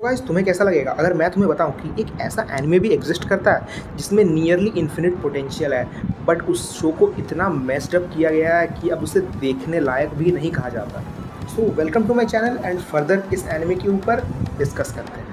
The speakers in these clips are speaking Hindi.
गाइस तुम्हें कैसा लगेगा अगर मैं तुम्हें बताऊं कि एक ऐसा एनिमे भी एग्जिस्ट करता है जिसमें नियरली इन्फिनिट पोटेंशियल है, बट उस शो को इतना मेस्ड अप किया गया है कि अब उसे देखने लायक भी नहीं कहा जाता। So welcome to my channel and further इस एनिमे के ऊपर डिस्कस करते हैं।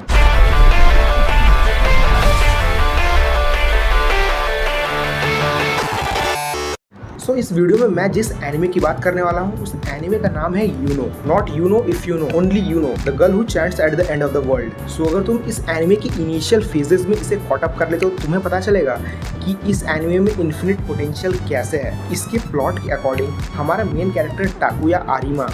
सो इस वीडियो में मैं जिस एनिमे की बात करने वाला हूँ उस एनिमे का नाम है यूनो। Not you know if you know, only you know, the girl who chats at the end of the world. So अगर तुम इस एनिमे की इनिशियल फेजेस में इसे कॉट अप कर लेते हो तो तुम्हें पता चलेगा कि इस एनिमे में इन्फिनिट पोटेंशियल कैसे है। इसके प्लॉट के अकॉर्डिंग हमारा मेन कैरेक्टर टाकुया आरिमा,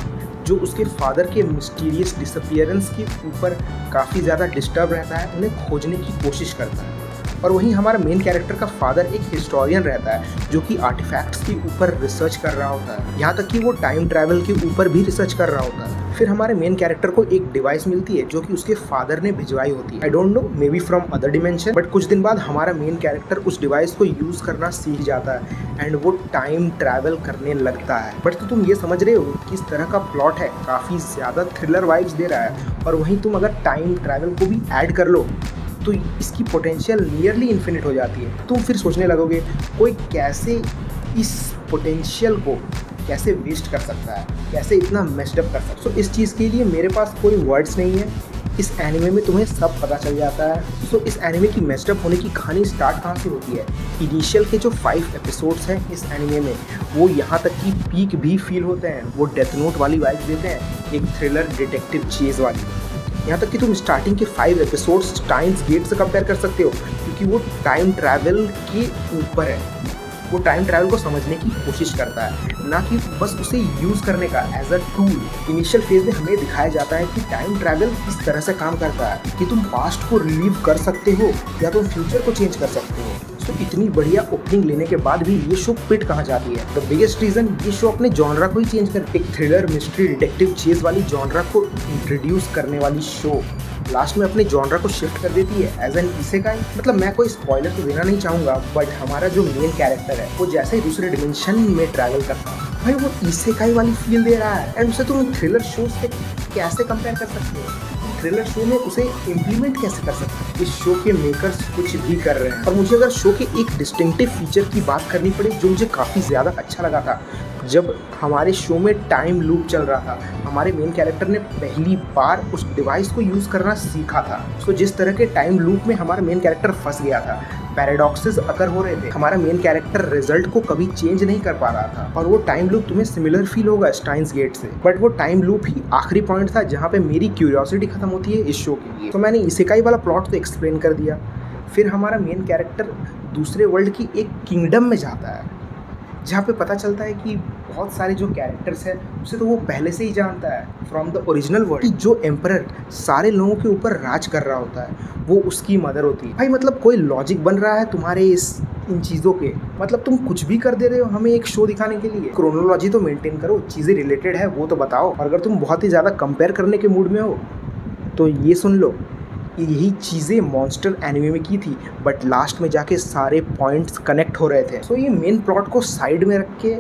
जो उसके फादर के मिस्टीरियस डिसअपियरेंस के ऊपर काफ़ी ज़्यादा डिस्टर्ब रहता है, उन्हें खोजने की कोशिश करता है। और वहीं हमारा मेन कैरेक्टर का फादर एक हिस्टोरियन रहता है जो कि आर्टिफैक्ट्स के ऊपर रिसर्च कर रहा होता है, यहाँ तक कि वो टाइम ट्रैवल के ऊपर भी रिसर्च कर रहा होता है। फिर हमारे मेन कैरेक्टर को एक डिवाइस मिलती है जो कि उसके फादर ने भिजवाई होती है। I don't know, may be from other dimension, but कुछ दिन बाद हमारा मेन कैरेक्टर उस डिवाइस को यूज़ करना सीख जाता है एंड वो टाइम ट्रैवल करने लगता है। बट तो तुम ये समझ रहे हो कि इस तरह का प्लॉट है, काफ़ी ज़्यादा थ्रिलर वाइब्स दे रहा है। और वहीं तुम अगर टाइम ट्रैवल को भी ऐड कर लो तो इसकी पोटेंशियल नियरली इन्फिनिट हो जाती है। तुम फिर सोचने लगोगे कोई कैसे इस पोटेंशियल को कैसे वेस्ट कर सकता है, कैसे इतना मेस्ड अप कर सकता है। सो इस चीज़ के लिए मेरे पास कोई वर्ड्स नहीं है। इस एनिमे में तुम्हें सब पता चल जाता है। सो इस एनिमे की मेस्ड अप होने की कहानी स्टार्ट कहाँ से होती है? इनिशियल के जो 5 एपिसोड्स हैं इस एनिमे में, वो यहाँ तक कि पीक भी फील होते हैं। वो डेथ नोट वाली वाइब देते हैं, एक थ्रिलर डिटेक्टिव चेज वाली। यहाँ तक कि तुम स्टार्टिंग के 5 एपिसोड्स स्टाइन्स गेट से कंपेयर कर सकते हो, क्योंकि वो टाइम ट्रैवल के ऊपर है। वो टाइम ट्रैवल को समझने की कोशिश करता है, ना कि बस उसे यूज़ करने का as a tool. Initial phase में हमें दिखाया जाता है कि टाइम ट्रैवल किस तरह से काम करता है, कि तुम पास्ट को रिलीव कर सकते हो या तुम फ्यूचर को चेंज कर सकते हो। तो इतनी बढ़िया ओपनिंग लेने के बाद भी ये शो पिट कहाँ जाती है? द बिगेस्ट रीज़न, ये शो अपने जॉनरा को ही चेंज कर, एक थ्रिलर मिस्ट्री डिटेक्टिव चेज वाली जॉनरा को इंट्रोड्यूस करने वाली शो लास्ट में अपने जॉनरा को शिफ्ट कर देती है एज एन इसेकाई। मतलब मैं कोई स्पॉइलर तो देना नहीं चाहूँगा, बट हमारा जो मेन कैरेक्टर है वो जैसे ही दूसरे डिमेंशन में ट्रैवल करता है, भाई वो इसेकाई वाली फील दे रहा है। एंड उसे तुम थ्रिलर शो से कैसे कंपेयर कर सकते हो? थ्रिलर शो में उसे इम्प्लीमेंट कैसे कर सकते हैं? इस शो के मेकर्स कुछ भी कर रहे हैं। और मुझे अगर शो के एक डिस्टिंक्टिव फीचर की बात करनी पड़े जो मुझे काफ़ी ज़्यादा अच्छा लगा था, जब हमारे शो में टाइम लूप चल रहा था, हमारे मेन कैरेक्टर ने पहली बार उस डिवाइस को यूज़ करना सीखा था। सो जिस तरह के टाइम लूप में हमारा मेन कैरेक्टर फंस गया था, पैराडॉक्सेस अकर हो रहे थे, हमारा मेन कैरेक्टर रिजल्ट को कभी चेंज नहीं कर पा रहा था। और वो टाइम लूप तुम्हें सिमिलर फील होगा स्टाइन्स गेट से, बट वो टाइम लूप ही आखिरी पॉइंट था जहाँ पे मेरी क्यूरियोसिटी खत्म होती है इस शो के लिए। तो मैंने इसेकाई वाला प्लॉट तो एक्सप्लेन कर दिया। फिर हमारा मेन कैरेक्टर दूसरे वर्ल्ड की एक किंगडम में जाता है, जहाँ पे पता चलता है कि बहुत सारे जो कैरेक्टर्स हैं उसे तो वो पहले से ही जानता है फ्रॉम द ओरिजिनल वर्ल्ड, कि जो एम्परर सारे लोगों के ऊपर राज कर रहा होता है वो उसकी मदर होती है। भाई मतलब कोई लॉजिक बन रहा है तुम्हारे इन चीज़ों के? मतलब तुम कुछ भी कर दे रहे हो हमें एक शो दिखाने के लिए। क्रोनोलॉजी तो मेंटेन करो, चीज़ें रिलेटेड है वो तो बताओ। और अगर तुम बहुत ही ज़्यादा कंपेयर करने के मूड में हो तो ये सुन लो, यही चीज़ें मॉन्स्टर एनिमे में की थी, बट लास्ट में जाके सारे पॉइंट्स कनेक्ट हो रहे थे। सो ये मेन प्लॉट को साइड में रख के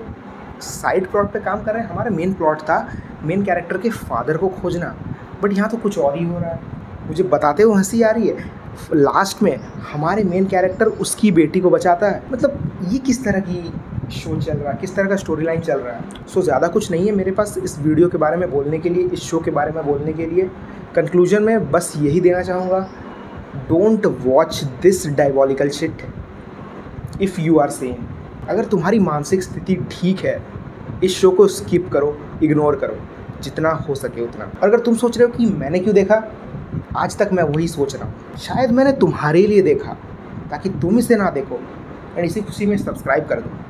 साइड प्लॉट पे काम कर रहे हैं। हमारा मेन प्लॉट था मेन कैरेक्टर के फादर को खोजना, बट यहाँ तो कुछ और ही हो रहा है। मुझे बताते हुए हंसी आ रही है। लास्ट में हमारे मेन कैरेक्टर उसकी बेटी को बचाता है। मतलब ये किस तरह की शो चल रहा है, किस तरह का स्टोरी लाइन चल रहा है? सो ज़्यादा कुछ नहीं है मेरे पास इस वीडियो के बारे में बोलने के लिए, इस शो के बारे में बोलने के लिए। कंक्लूजन में बस यही देना चाहूँगा, don't watch this diabolical shit if you are sane. अगर तुम्हारी मानसिक स्थिति ठीक है, इस शो को स्किप करो, इग्नोर करो जितना हो सके उतना। अगर तुम सोच रहे हो कि मैंने क्यों देखा, आज तक मैं वही सोच रहा हूँ। शायद मैंने तुम्हारे लिए देखा ताकि तुम इसे ना देखो, एंड इसी खुशी में सब्सक्राइब कर दो।